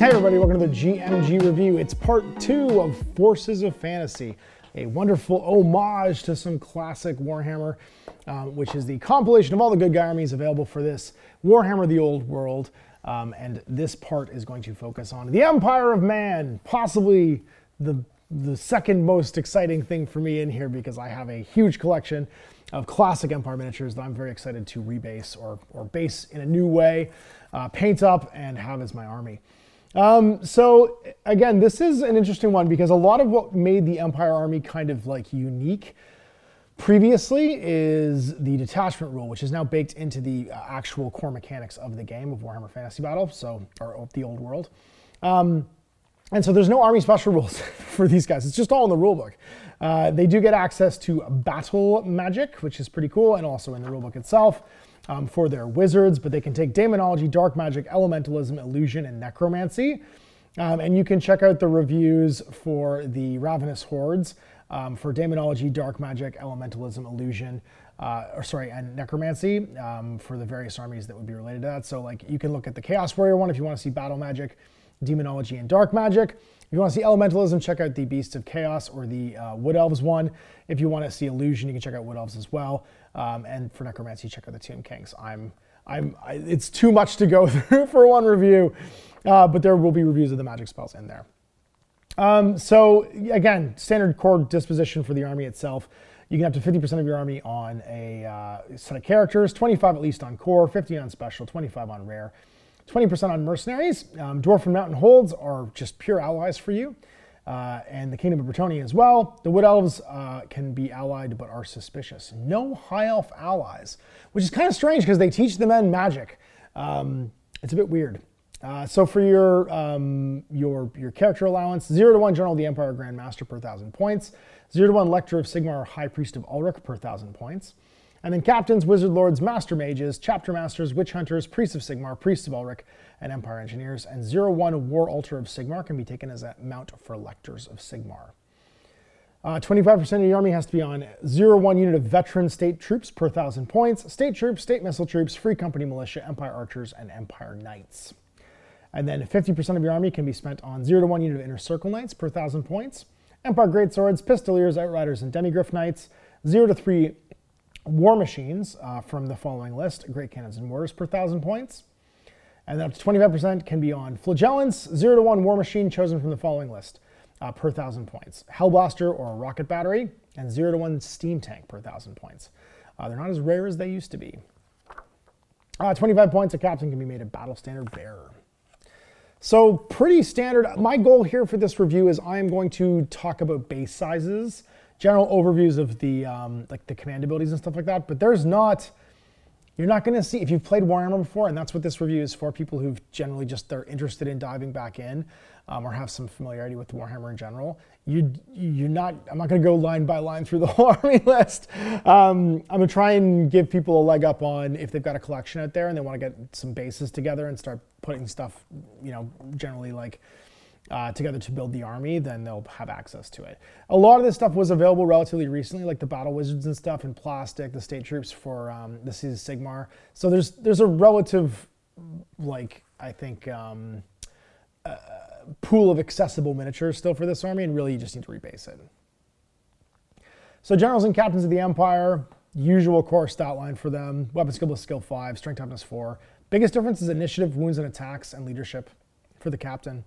Hey everybody, welcome to the GMG review. It's part 2 of Forces of Fantasy, a wonderful homage to some classic Warhammer, which is the compilation of all the good guy armies available for this Warhammer the Old World. And this part is going to focus on the Empire of Man, possibly the second most exciting thing for me in here because I have a huge collection of classic Empire miniatures that I'm very excited to rebase or base in a new way, paint up, and have as my army. So again, this is an interesting one because a lot of what made the Empire army kind of like unique previously is the detachment rule, which is now baked into the actual core mechanics of the game of Warhammer Fantasy Battle, or the Old World. And so there's no army special rules for these guys. It's just all in the rulebook. They do get access to battle magic, which is pretty cool, and also in the rulebook itself. For their wizards, but they can take demonology, dark magic, elementalism, illusion, and necromancy. And you can check out the reviews for the Ravenous Hordes for demonology, dark magic, elementalism, illusion, and necromancy for the various armies that would be related to that. So like you can look at the Chaos Warrior one if you want to see battle magic, demonology, and dark magic. If you want to see elementalism, check out the Beasts of Chaos or the Wood Elves one. If you want to see illusion, you can check out Wood Elves as well. And for necromancy, check out the Tomb Kings. It's too much to go through for one review, but there will be reviews of the magic spells in there. So again, standard core disposition for the army itself. You can have up to 50% of your army on a set of characters, 25 at least on core, 50 on special, 25 on rare. 20% on mercenaries. Dwarf and mountain holds are just pure allies for you. And the Kingdom of Bretonnia as well. The Wood Elves can be allied but are suspicious. No High Elf allies, which is kind of strange because they teach the men magic. It's a bit weird. So for your character allowance, 0 to 1 General of the Empire Grand Master per 1,000 points. 0 to 1 Lector of Sigmar or High Priest of Ulrich per 1,000 points. And then Captains, Wizard Lords, Master Mages, Chapter Masters, Witch Hunters, Priests of Sigmar, Priests of Ulrich, and Empire Engineers. And 0-1 War Altar of Sigmar can be taken as a mount for Lectors of Sigmar. 25% of your army has to be on 0-1 unit of Veteran State Troops per 1,000 points, State Troops, State Missile Troops, Free Company Militia, Empire Archers, and Empire Knights. And then 50% of your army can be spent on 0-1 unit of Inner Circle Knights per 1,000 points, Empire Greatswords, Pistoliers, Outriders, and Demigryph Knights, 0 to 3 War Machines from the following list, Great Cannons and Mortars per 1,000 points. And then up to 25% can be on Flagellants, 0 to 1 War Machine chosen from the following list per 1,000 points. Hellblaster or a Rocket Battery, and 0 to 1 Steam Tank per 1,000 points. They're not as rare as they used to be. 25 points, a captain can be made a Battle Standard Bearer. So pretty standard. My goal here for this review is I am going to talk about base sizes, general overviews of the like the command abilities and stuff like that, but you're not going to see, if you've played Warhammer before, and that's what this review is for, people who've generally they're interested in diving back in or have some familiarity with Warhammer in general. I'm not going to go line by line through the whole army list. I'm going to try and give people a leg up on if they've got a collection out there and they want to get some bases together and start putting stuff, generally like together to build the army, then they'll have access to it. A lot of this stuff was available relatively recently, like the Battle Wizards and stuff in plastic, the State Troops for this is Sigmar. So there's a relative, I think, pool of accessible miniatures still for this army, and really you just need to rebase it. So Generals and Captains of the Empire, usual core stat line for them, Weapon Skill plus Skill 5, Strength Toughness 4. Biggest difference is Initiative, Wounds and Attacks, and Leadership for the Captain.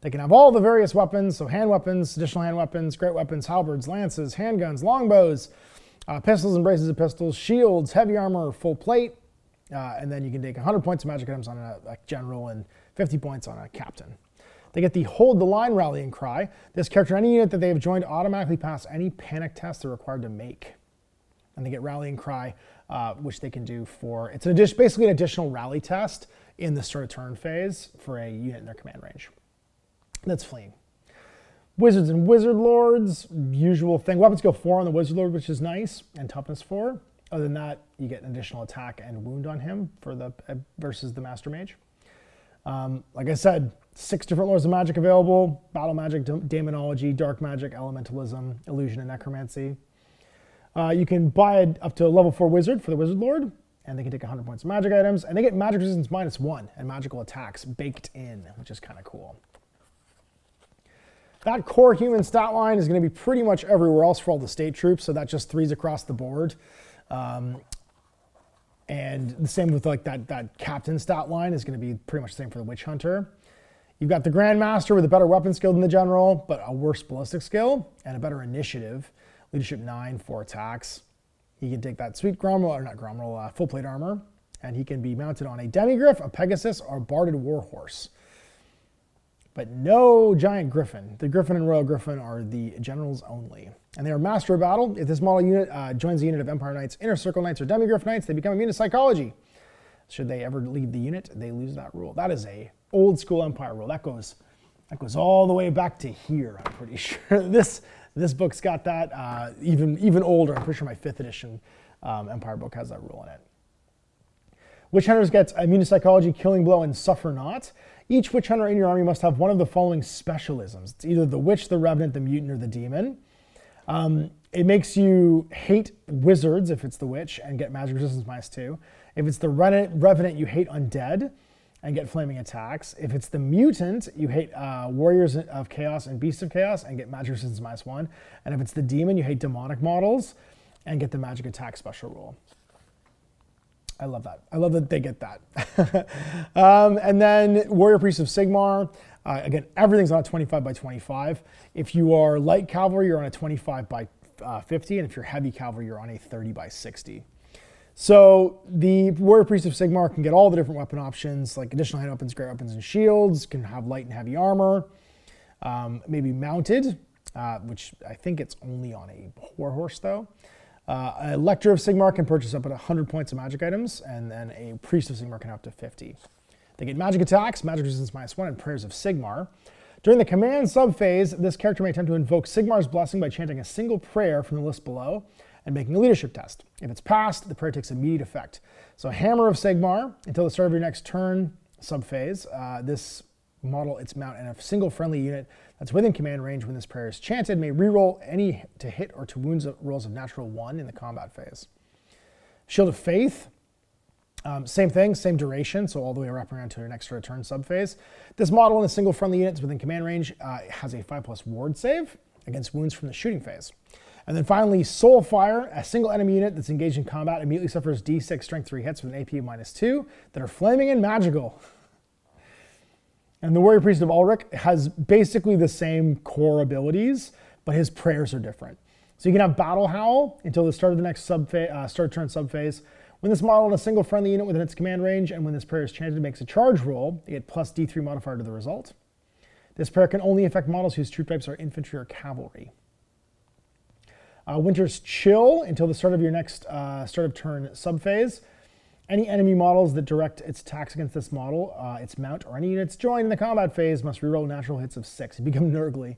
They can have all the various weapons, so hand weapons, additional hand weapons, great weapons, halberds, lances, handguns, longbows, pistols and braces of pistols, shields, heavy armor, full plate, and then you can take 100 points of magic items on a general and 50 points on a captain. They get the Hold the Line rallying cry. This character, any unit that they have joined, automatically pass any panic test they're required to make. And they get rallying cry, which they can do for, it's basically an additional rally test in the start of turn phase for a unit in their command range. That's fleeing. Wizards and Wizard Lords, usual thing. Weapon Skill 4 on the Wizard Lord, which is nice, and Toughness 4. Other than that, you get an additional attack and wound on him for the versus the Master Mage. Like I said, 6 different Lords of Magic available: Battle Magic, Demonology, Dark Magic, Elementalism, Illusion, and Necromancy. You can buy up to a level 4 Wizard for the Wizard Lord. and they can take 100 points of magic items, and they get magic resistance -1 and magical attacks baked in, which is kind of cool. That core human stat line is going to be pretty much everywhere else for all the state troops, so that just 3s across the board. And the same with like that captain stat line is going to be pretty much the same for the witch hunter. You've got the Grandmaster with a better weapon skill than the general, but a worse ballistic skill and a better initiative. Leadership 9, 4 attacks. He can take that sweet Gromroll, or not Gromroll, full plate armor, and he can be mounted on a Demigryph, a Pegasus, or a Barded Warhorse. But no Giant Griffin. The Griffin and Royal Griffin are the generals only. And they are Master of Battle. If this model unit joins the unit of Empire Knights, Inner Circle Knights, or Demigryph Knights, they become immune to psychology. Should they ever leave the unit, they lose that rule. That is a old school Empire rule. That goes all the way back to here, I'm pretty sure. This book's got that, even older. I'm pretty sure my 5th edition Empire book has that rule in it. Witch Hunters get immune to psychology, killing blow, and suffer not. Each Witch Hunter in your army must have one of the following specialisms. It's either the Witch, the Revenant, the Mutant, or the Demon. It makes you hate wizards if it's the Witch and get magic resistance -2. If it's the Revenant, you hate undead and get flaming attacks. If it's the Mutant, you hate Warriors of Chaos and Beasts of Chaos and get magic resistance -1. And if it's the Demon, you hate demonic models and get the magic attack special rule. I love that. I love that they get that. And then Warrior Priest of Sigmar. Again, everything's on a 25 by 25. If you are light cavalry, you're on a 25 by 50. And if you're heavy cavalry, you're on a 30 by 60. So the Warrior Priest of Sigmar can get all the different weapon options, like additional hand weapons, great weapons, and shields. Can have light and heavy armor. Maybe mounted, which I think it's only on a warhorse though. A Lector of Sigmar can purchase up at 100 points of magic items, and then a Priest of Sigmar can have up to 50. They get magic attacks, magic resistance -1, and prayers of Sigmar. During the command subphase, this character may attempt to invoke Sigmar's blessing by chanting a single prayer from the list below and making a leadership test. If it's passed, the prayer takes immediate effect. So Hammer of Sigmar, until the start of your next turn subphase, this model, its mount, and a single friendly unit that's within command range when this prayer is chanted may reroll any to hit or to wounds rolls of natural 1 in the combat phase. Shield of Faith, same thing, same duration, so all the way wrapping around to your next turn subphase. This model and a single friendly unit that's within command range has a 5+ ward save against wounds from the shooting phase. And then finally, Soulfire, a single enemy unit that's engaged in combat immediately suffers D6 strength 3 hits with an AP of -2 that are flaming and magical. And the Warrior Priest of Ulrich has basically the same core abilities, but his prayers are different. So you can have Battle Howl until the start of the next start turn subphase. When this model in a single friendly unit within its command range and when this prayer is chanted, it makes a charge roll. You get plus D3 modifier to the result. This prayer can only affect models whose troop types are infantry or cavalry. Winter's Chill until the start of your next start of turn subphase. Any enemy models that direct its attacks against this model, its mount, or any units joined in the combat phase must reroll natural hits of 6. You become Nurgly.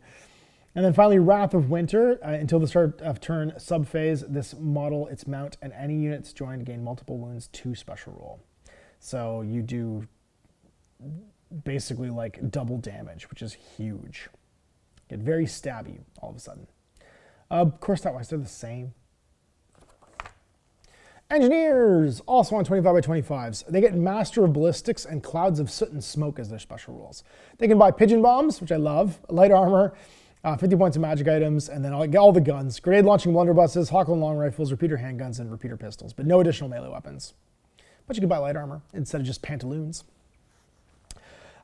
And then finally, Wrath of Winter. Until the start of turn subphase, this model, its mount, and any units joined gain multiple wounds 2 special roll. So you do basically like double damage, which is huge. Get very stabby all of a sudden. Of course, that wise, they're the same. Engineers, also on 25 by 25s. They get Master of Ballistics and Clouds of Soot and Smoke as their special rules. They can buy Pigeon Bombs, which I love, light armor, 50 points of magic items, and then I'll get all the guns. Grenade launching blunderbusses, Hawkland long rifles, repeater handguns, and repeater pistols, but no additional melee weapons. But you can buy light armor instead of just pantaloons.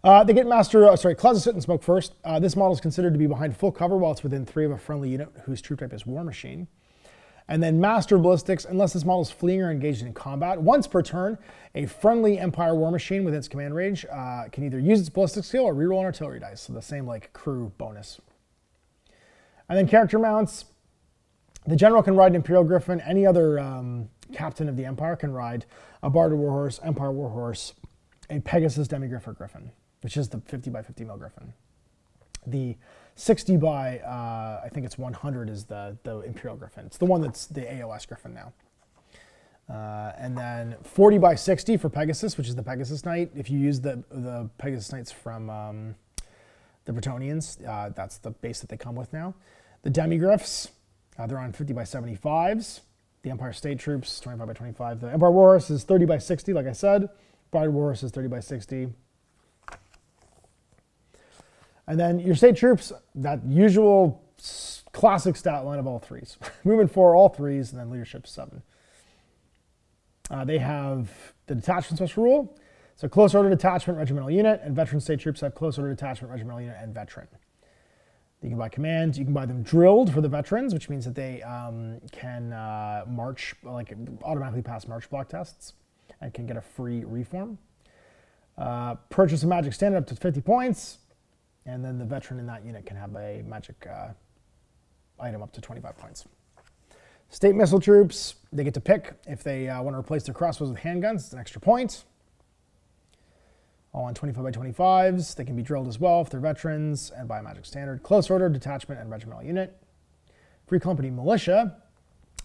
They get Clouds of Soot and Smoke first. This model is considered to be behind full cover while it's within 3 of a friendly unit whose troop type is War Machine. And then Master of Ballistics, unless this model is fleeing or engaged in combat. Once per turn, a friendly Empire War Machine within its command range can either use its ballistic skill or reroll an artillery dice. So the same like crew bonus. And then character mounts. The general can ride an Imperial Griffin. Any other captain of the Empire can ride a Barded Warhorse, Empire Warhorse, a Pegasus, Demigryph, or Griffin, which is the 50 by 50 mil Griffin. The 60 by, I think it's 100 is the Imperial Griffin. It's the one that's the AOS Griffin now. And then 40 by 60 for Pegasus, which is the Pegasus Knight. If you use the Pegasus Knights from the Bretonnians, that's the base that they come with now. The Demigryphs, they're on 50 by 75s. The Empire State Troops, 25 by 25. The Empire Warhorse is 30 by 60, like I said. Bride Warhorse is 30 by 60. And then your State Troops, that usual classic stat line of all threes. Movement 4, all threes, and then Leadership 7. They have the detachment special rule. So close order detachment, regimental unit, and veteran State Troops have close order detachment, regimental unit, and veteran. You can buy commands. You can buy them drilled for the veterans, which means that they can march, like automatically pass march block tests, and can get a free reform. Purchase a magic standard up to 50 points, and then the veteran in that unit can have a magic item up to 25 points. State missile troops, they get to pick if they want to replace their crossbows with handguns. It's an extra point. All on 25 by 25s. They can be drilled as well if they're veterans and by a magic standard. Close order, detachment, and regimental unit. Free company militia.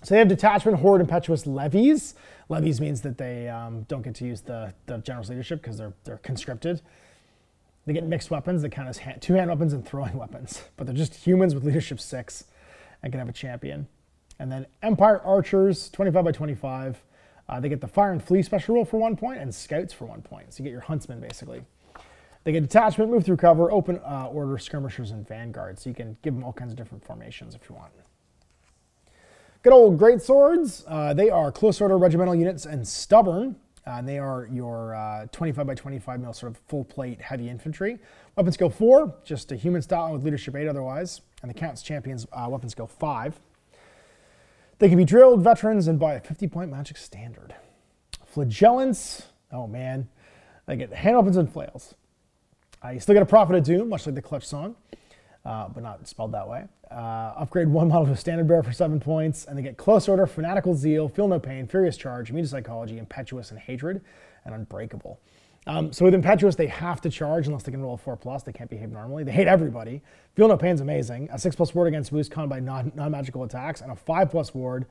So they have detachment, horde, impetuous, levies. Levies means that they don't get to use the general's leadership because they're conscripted. They get mixed weapons that count as two-hand weapons and throwing weapons. But they're just humans with leadership 6 and can have a champion. And then Empire Archers, 25 by 25. They get the Fire and Flee special rule for 1 point and Scouts for 1 point. So you get your huntsmen, basically. They get detachment, move through cover, open order, skirmishers, and vanguard. So you can give them all kinds of different formations if you want. Good old great swords. They are close order regimental units and stubborn. They are your 25 by 25 mil sort of full plate heavy infantry. Weapon skill 4, just a human style with leadership 8 otherwise. And the Count's Champions weapon skill 5. They can be drilled, veterans, and by a 50-point magic standard. Flagellants, oh man, they get hand weapons and flails. You still get a Prophet of Doom, much like the Clutch song, but not spelled that way. Upgrade 1 model to Standard Bearer for 7 points, and they get Close Order, Fanatical Zeal, Feel No Pain, Furious Charge, Immune to Psychology, Impetuous and Hatred, and Unbreakable. So with Impetuous, they have to charge unless they can roll a 4+. They can't behave normally. They hate everybody. Feel No Pain's amazing. A 6+ ward against boost con by non-magical attacks, and a 5+ ward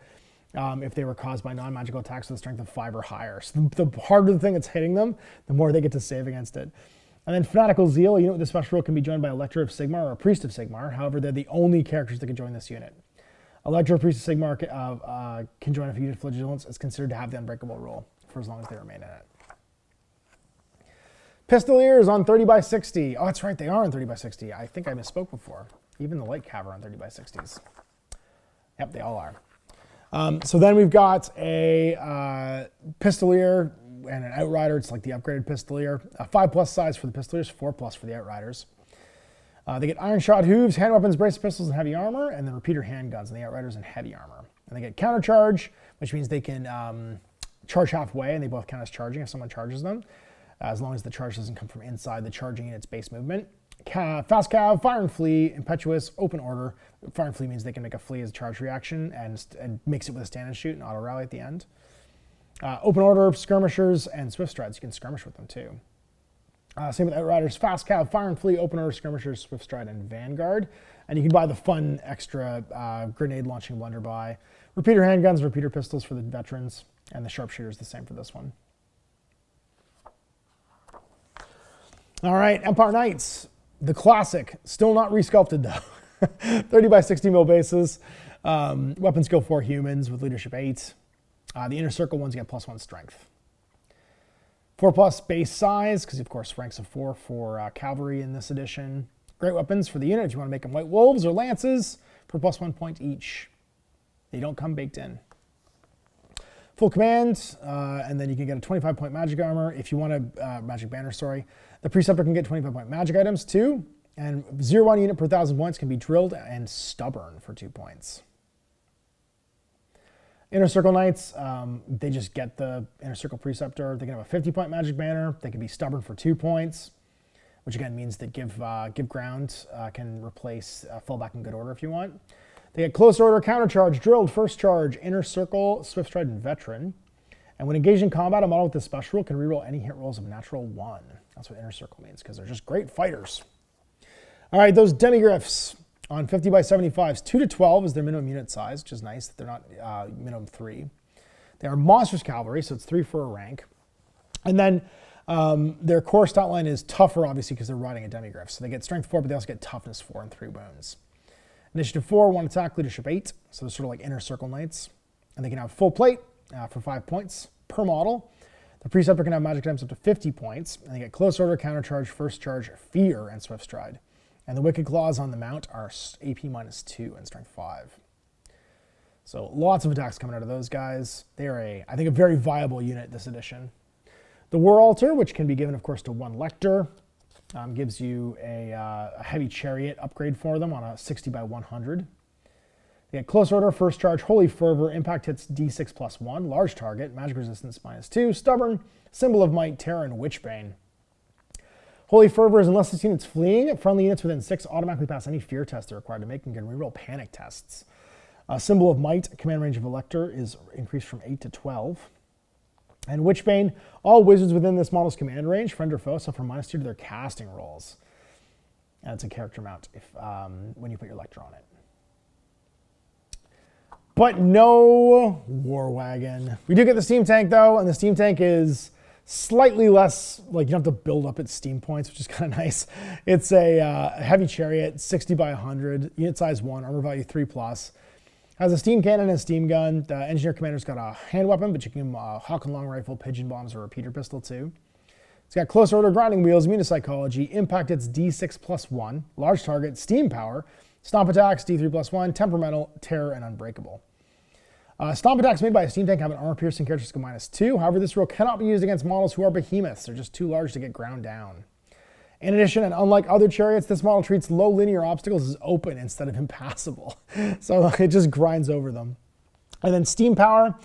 if they were caused by non-magical attacks with a strength of 5 or higher. So the harder the thing that's hitting them, the more they get to save against it. And then Fanatical Zeal, you know, this special rule can be joined by a Lector of Sigmar or a Priest of Sigmar. However, they're the only characters that can join this unit. A Lector or Priest of Sigmar can join if a unit of Flagellants is considered to have the Unbreakable rule for as long as they remain in it. Pistoliers on 30 by 60. Oh, that's right, they are on 30 by 60. I think I misspoke before. Even the light cav are on 30 by 60s. Yep, they all are. So then we've got a Pistolier and an Outrider. It's like the upgraded Pistolier. A 5+ size for the Pistoliers, 4+ for the Outriders. They get Iron Shot Hooves, hand weapons, brace pistols, and heavy armor, and then repeater handguns, and the Outriders and heavy armor. And they get Countercharge, which means they can charge halfway, and they both count as charging if someone charges them, as long as the charge doesn't come from inside the charging unit's base movement. Fast Cav, Fire and Flee, Impetuous, Open Order. Fire and Flee means they can make a flee as a charge reaction and mix it with a stand and shoot and auto rally at the end. Open Order, Skirmishers, and Swift Strides. You can skirmish with them too. Same with Outriders, Fast Cav, Fire and Flee, Open Order, Skirmishers, Swift Stride, and Vanguard. And you can buy the fun extra grenade launching blunderbuy. Repeater handguns, repeater pistols for the veterans, and the sharpshooters the same for this one. All right, Empire Knights, the classic, still not resculpted though. 30 by 60 mil bases, weapon skill 4 humans with leadership 8. The inner circle ones get +1 strength. 4+ base size, because of course ranks of 4 for cavalry in this edition. Great weapons for the unit if you want to make them white wolves or lances for +1 point each. They don't come baked in. Full command, and then you can get a 25-point magic armor. If you want a magic banner, sorry. The Preceptor can get 25-point magic items too. And 0-1 unit per 1,000 points can be drilled and stubborn for 2 points. Inner Circle Knights, they just get the Inner Circle Preceptor. They can have a 50-point magic banner. They can be stubborn for 2 points, which again means that give ground can replace fallback in good order if you want. They get Close Order, Countercharge, Drilled, First Charge, Inner Circle, Swift Stride, and Veteran. And when engaged in combat, a model with this special rule can reroll any hit rolls of natural 1. That's what Inner Circle means, because they're just great fighters. All right, those Demigryphs on 50 by 75s. 2 to 12 is their minimum unit size, which is nice that they're not minimum 3. They are Monstrous Cavalry, so it's 3 for a rank. And then their core stat line is tougher, obviously, because they're riding a Demigryph. So they get Strength 4, but they also get Toughness 4 and 3 wounds. Initiative 4, 1 attack, leadership 8. So they're sort of like Inner Circle Knights. And they can have full plate for 5 points per model. The Preceptor can have magic items up to 50 points, and they get Close Order, Countercharge, First Charge, Fear, and Swift Stride. And the Wicked Claws on the mount are AP -2 and Strength 5. So lots of attacks coming out of those guys. They are, I think, a very viable unit this edition. The War Altar, which can be given, of course, to one Lector, gives you a Heavy Chariot upgrade for them on a 60 by 100. They get Close Order, First Charge, Holy Fervor, Impact hits D6 +1, Large Target, Magic Resistance -2, Stubborn, Symbol of Might, Terror, and Witchbane. Holy Fervor is unless this unit's fleeing, friendly units within 6 automatically pass any fear test they're required to make and can reroll panic tests. Symbol of Might, command range of Elector, is increased from 8 to 12. And Witchbane, all wizards within this model's command range, friend or foe, suffer -2 to their casting rolls. And it's a character mount if when you put your Lector on it. But no War Wagon. We do get the Steam Tank, though, and the Steam Tank is slightly less, like, you don't have to build up its Steam points, which is kind of nice. It's a Heavy Chariot, 60 by 100, unit size 1, armor value 3+. Has a Steam Cannon and a Steam Gun. The Engineer Commander's got a hand weapon, but you can Hawk and Long Rifle, Pigeon Bombs, or Repeater Pistol, too. It's got Close Order, Grinding Wheels, Immune to Psychology, Impact hits D6 +1, Large Target, Steam Power, Stomp Attacks, D3 +1, Temperamental, Terror, and Unbreakable. Stomp attacks made by a Steam Tank have an armor-piercing characteristic of -2. However, this rule cannot be used against models who are behemoths. They're just too large to get ground down. In addition, and unlike other chariots, this model treats low linear obstacles as open instead of impassable. So it just grinds over them. And then Steam Power.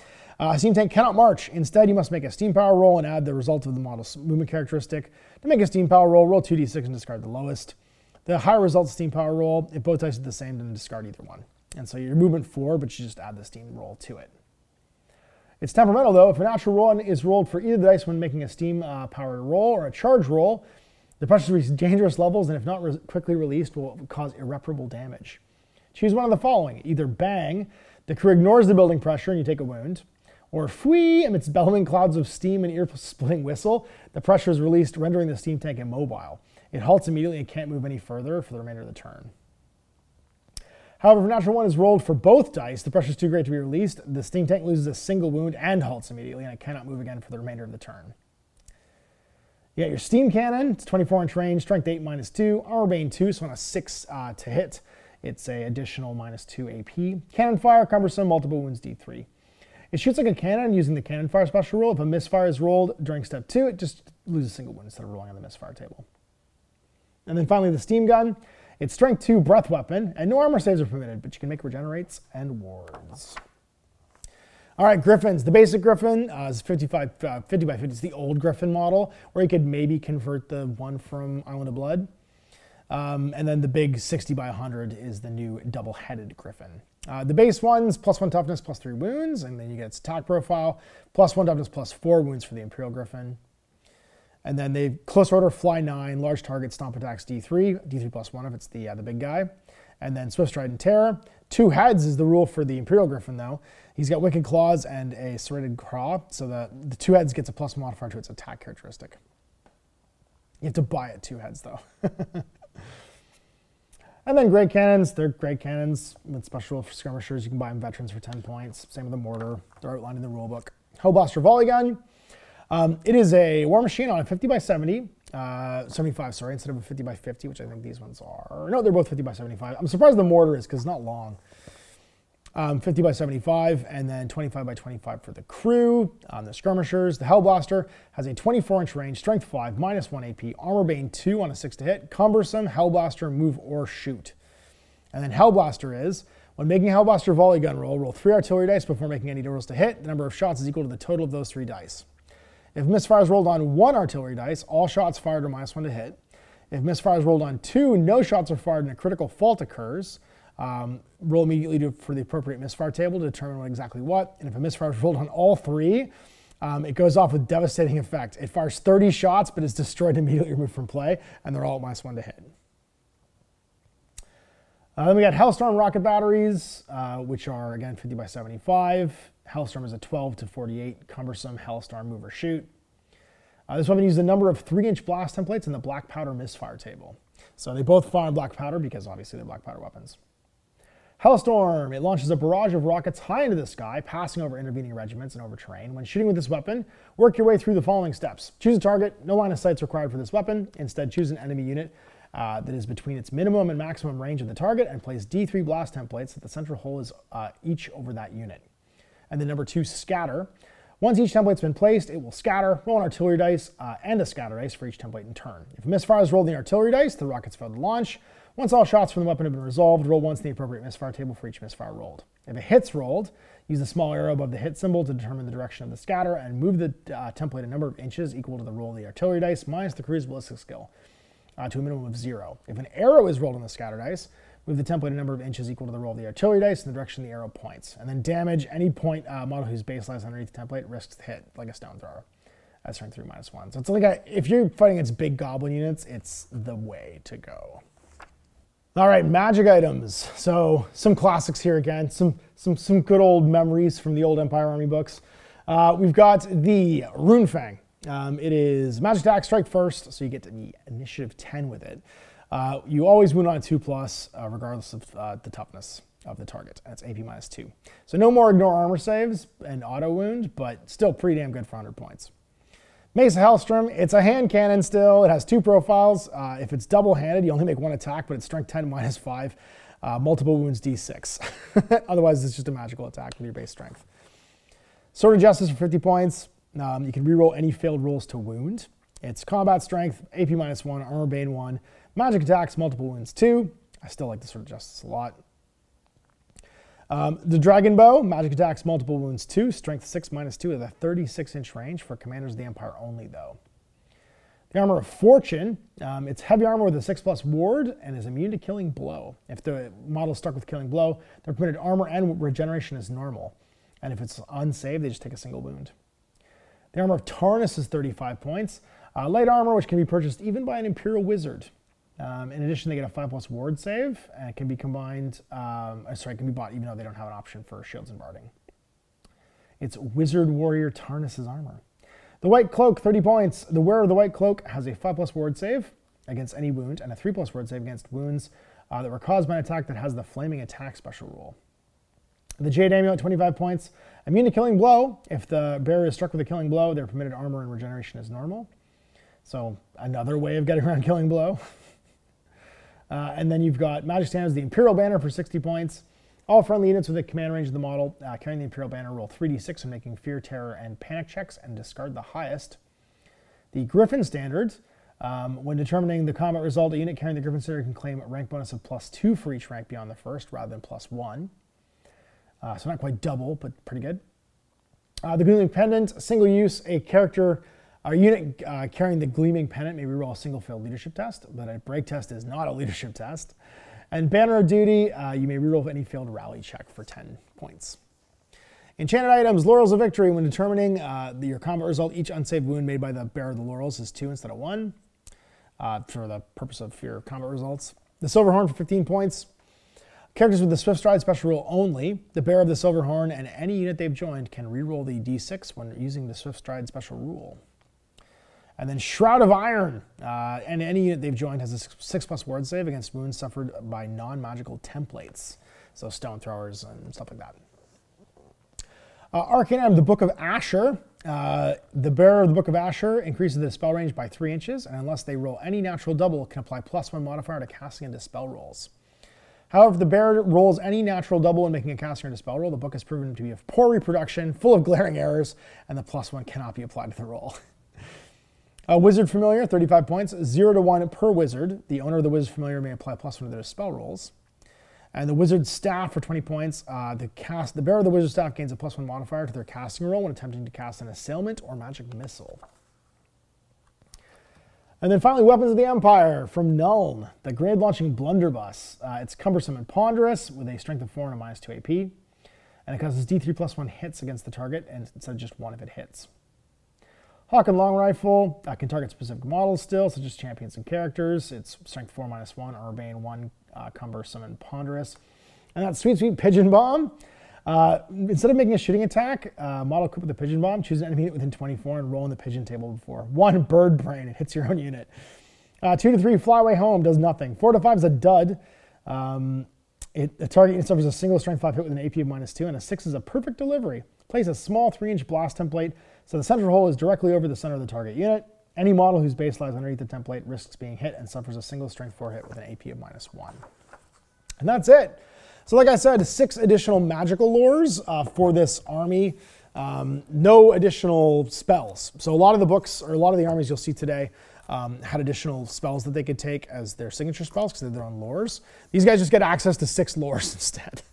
Steam Tank cannot march. Instead, you must make a Steam Power roll and add the result of the model's movement characteristic. To make a Steam Power roll 2d6 and discard the lowest. The higher results Steam Power roll, if both dice are the same, then discard either one. And so your movement 4, but you just add the Steam roll to it. It's temperamental, though. If a natural roll is rolled for either the dice when making a Steam Power roll or a charge roll, the pressures reach dangerous levels, and if not quickly released, will cause irreparable damage. Choose one of the following. Either Bang, the crew ignores the building pressure and you take a wound, or Fwee, amidst bellowing clouds of steam and ear-splitting whistle, the pressure is released, rendering the Steam Tank immobile. It halts immediately and can't move any further for the remainder of the turn. However, if natural 1 is rolled for both dice, the pressure is too great to be released, the Steam Tank loses a single wound and halts immediately, and it cannot move again for the remainder of the turn. You got your Steam Cannon, it's 24-inch range, strength 8 -2, armor bane 2, so on a 6 to hit, it's a additional -2 AP. Cannon fire, cumbersome, multiple wounds D3. It shoots like a cannon using the cannon fire special rule. If a misfire is rolled during step 2, it just loses a single wound instead of rolling on the misfire table. And then finally the Steam Gun. It's strength 2 breath weapon, and no armor saves are permitted, but you can make regenerates and wards. All right, Griffins. The basic Griffin is 50 by 50. It's the old Griffin model, or you could maybe convert the one from Island of Blood. And then the big 60 by 100 is the new double-headed Griffin. The base one's +1 toughness, +3 wounds, and then you get its attack profile, +1 toughness, +4 wounds for the Imperial Griffin. And then they Close Order, Fly 9, Large Target, Stomp Attacks D3, D3 +1 if it's the big guy. And then Swift Stride and Terror. 2 heads is the rule for the Imperial Griffin, though. He's got Wicked Claws and a Serrated Craw, so the 2 heads gets a + modifier to its attack characteristic. You have to buy it 2 heads, though. And then Great Cannons. They're Great Cannons with special rule for skirmishers. You can buy them veterans for 10 points. Same with the Mortar. They're outlined in the rulebook. Hellblaster Volley Gun. It is a War Machine on a 50 by 70, 75, sorry, instead of a 50 by 50, which I think these ones are. No, they're both 50 by 75. I'm surprised the Mortar is because it's not long. 50 by 75, and then 25 by 25 for the crew. The skirmishers. The Hellblaster has a 24-inch range, strength 5, -1 AP, armor bane 2 on a 6 to hit, cumbersome, Hellblaster, move or shoot. And then Hellblaster is, when making a Hellblaster volley gun roll 3 artillery dice before making any rolls to hit. The number of shots is equal to the total of those 3 dice. If misfire is rolled on 1 artillery dice, all shots fired are -1 to hit. If misfire is rolled on 2, no shots are fired and a critical fault occurs. Roll immediately for the appropriate misfire table to determine exactly what. And if a misfire is rolled on all 3, it goes off with devastating effect. It fires 30 shots, but is destroyed and immediately removed from play, and they're all at -1 to hit. Then we got Hellstorm rocket batteries, which are, again, 50 by 75. Hellstorm is a 12 to 48 cumbersome Hellstorm move or shoot. This weapon uses a number of 3-inch blast templates in the black powder misfire table. So they both fire black powder because obviously they're black powder weapons. Hellstorm, it launches a barrage of rockets high into the sky, passing over intervening regiments and over terrain. When shooting with this weapon, work your way through the following steps. Choose a target. No line of sight is required for this weapon. Instead, choose an enemy unit that is between its minimum and maximum range of the target, and place D3 blast templates that the central hole is each over that unit. And then number 2, scatter. Once each template's been placed, it will scatter, roll an artillery dice, and a scatter dice for each template in turn. If a misfire is rolled in the artillery dice, the rockets failed to launch. Once all shots from the weapon have been resolved, roll once in the appropriate misfire table for each misfire rolled. If a hit's rolled, use the small arrow above the hit symbol to determine the direction of the scatter, and move the template a number of inches equal to the roll of the artillery dice minus the crew's ballistic skill to a minimum of 0. If an arrow is rolled on the scatter dice, move the template a number of inches equal to the roll of the artillery dice in the direction the arrow points. And then damage any point model whose base lies underneath the template risks the hit, like a stone thrower. That's strength 3 -1. So it's like if you're fighting against big goblin units, it's the way to go. All right, magic items. So some classics here again, some good old memories from the old Empire Army books. We've got the Rune Fang. It is magic attack, strike first, so you get to the initiative 10 with it. You always wound on a 2+, regardless of the toughness of the target. And it's AP -2. So no more ignore armor saves and auto wound, but still pretty damn good for 100 points. Mace of Hellstrom, it's a hand cannon still. It has 2 profiles. If it's double-handed, you only make 1 attack, but it's strength 10 -5, multiple wounds D6. Otherwise, it's just a magical attack with your base strength. Sword of Justice for 50 points. You can reroll any failed rolls to wound. It's combat strength, AP -1, armor bane 1, magic attacks, multiple wounds 2. I still like the Sword of Justice a lot. The Dragon Bow, magic attacks, multiple wounds 2, strength 6 -2 at a 36-inch range for commanders of the Empire only, though. The Armor of Fortune, it's heavy armor with a 6+ ward and is immune to killing blow. If the model is stuck with killing blow, they're permitted armor and regeneration is normal. And if it's unsaved, they just take a single wound. The Armor of Tarnus is 35 points. Light armor, which can be purchased even by an Imperial Wizard. In addition, they get a 5+ ward save, and it can be combined, it can be bought even though they don't have an option for shields and barding. It's Wizard Warrior Tarnus' armor. The White Cloak, 30 points. The wearer of the White Cloak has a 5+ ward save against any wound, and a 3+ ward save against wounds that were caused by an attack that has the Flaming Attack special rule. The Jade Amulet, 25 points. Immune to killing blow. If the bearer is struck with a killing blow, their permitted armor and regeneration is normal. So another way of getting around killing blow. And then you've got Magic Standards, the Imperial Banner for 60 points. All friendly units within command range of the model carrying the Imperial Banner roll 3d6 when making fear, terror, and panic checks and discard the highest. The Griffin Standard, when determining the combat result, a unit carrying the Griffin Standard can claim a rank bonus of +2 for each rank beyond the first rather than +1. So not quite double, but pretty good. The Gleaming Pendant, single use, a unit carrying the Gleaming Pendant may reroll a single failed leadership test, but a break test is not a leadership test. And Banner of Duty, you may reroll any failed rally check for 10 points. Enchanted items, Laurels of Victory. When determining your combat result, each unsaved wound made by the bearer of the laurels is 2 instead of 1, for the purpose of your combat results. The Silverhorn for 15 points. Characters with the Swift Stride special rule only. The bearer of the Silverhorn and any unit they've joined can reroll the D6 when using the Swift Stride special rule. And then Shroud of Iron, and any unit they've joined has a 6+ ward save against wounds suffered by non-magical templates. So stone throwers and stuff like that. Arcane Item, the Book of Asher. The bearer of the Book of Asher increases the spell range by 3 inches, and unless they roll any natural double, can apply +1 modifier to casting and dispel rolls. However, if the bearer rolls any natural double in making a casting or dispel roll, the book is proven to be of poor reproduction, full of glaring errors, and the +1 cannot be applied to the roll. Wizard Familiar, 35 points, 0 to 1 per wizard. The owner of the Wizard Familiar may apply +1 to their spell rolls. And the Wizard Staff for 20 points. The bearer of the Wizard Staff gains a +1 modifier to their casting roll when attempting to cast an assailment or magic missile. And then finally, Weapons of the Empire from Nuln, the grenade-launching blunderbuss. It's cumbersome and ponderous with a strength of 4 and a -2 AP. And it causes D3 +1 hits against the target, and instead of just 1 if it hits. Hawk and Long Rifle can target specific models still, such as champions and characters. It's strength 4 -1, armor bane 1, cumbersome and ponderous. And that sweet, sweet Pigeon Bomb. Instead of making a shooting attack, model equipped with the Pigeon Bomb, choose an enemy unit within 24 and roll in the pigeon table before. 1 Bird Brain, it hits your own unit. 2 to 3 Fly Away Home, does nothing. 4 to 5 is a dud. The target suffers a single strength 5 hit with an AP of -2, and a 6 is a perfect delivery. Place a small 3-inch blast template so the central hole is directly over the center of the target unit. Any model whose base lies underneath the template risks being hit and suffers a single strength 4 hit with an AP of -1. And that's it. So like I said, 6 additional magical lores for this army. No additional spells. So a lot of the books, or a lot of the armies you'll see today, had additional spells that they could take as their signature spells because they're their own lores. These guys just get access to 6 lores instead,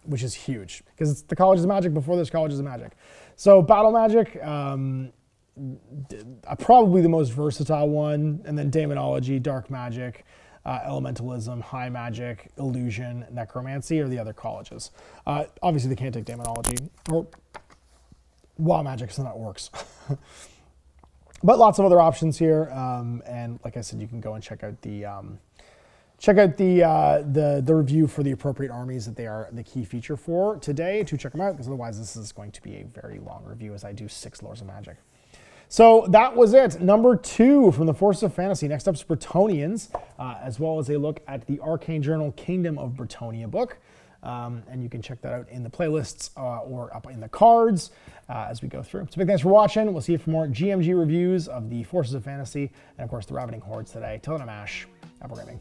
which is huge because it's the Colleges of Magic before there's Colleges of Magic. So battle magic, probably the most versatile one, and then demonology, dark magic, elementalism, high magic, illusion, necromancy are the other colleges. Obviously they can't take demonology or WoW magic, so that works. But lots of other options here, and like I said, you can go and check out the review for the appropriate armies that they are the key feature for today to check them out, because otherwise this is going to be a very long review as I do 6 lores of magic. So that was it. Number 2 from the Forces of Fantasy. Next up is Bretonnians, as well as a look at the Arcane Journal Kingdom of Bretonnia book. And you can check that out in the playlists or up in the cards as we go through. So big thanks for watching. We'll see you for more GMG reviews of the Forces of Fantasy and, of course, the Ravening Hordes today. Till then, I'm Ash. Apple Gaming.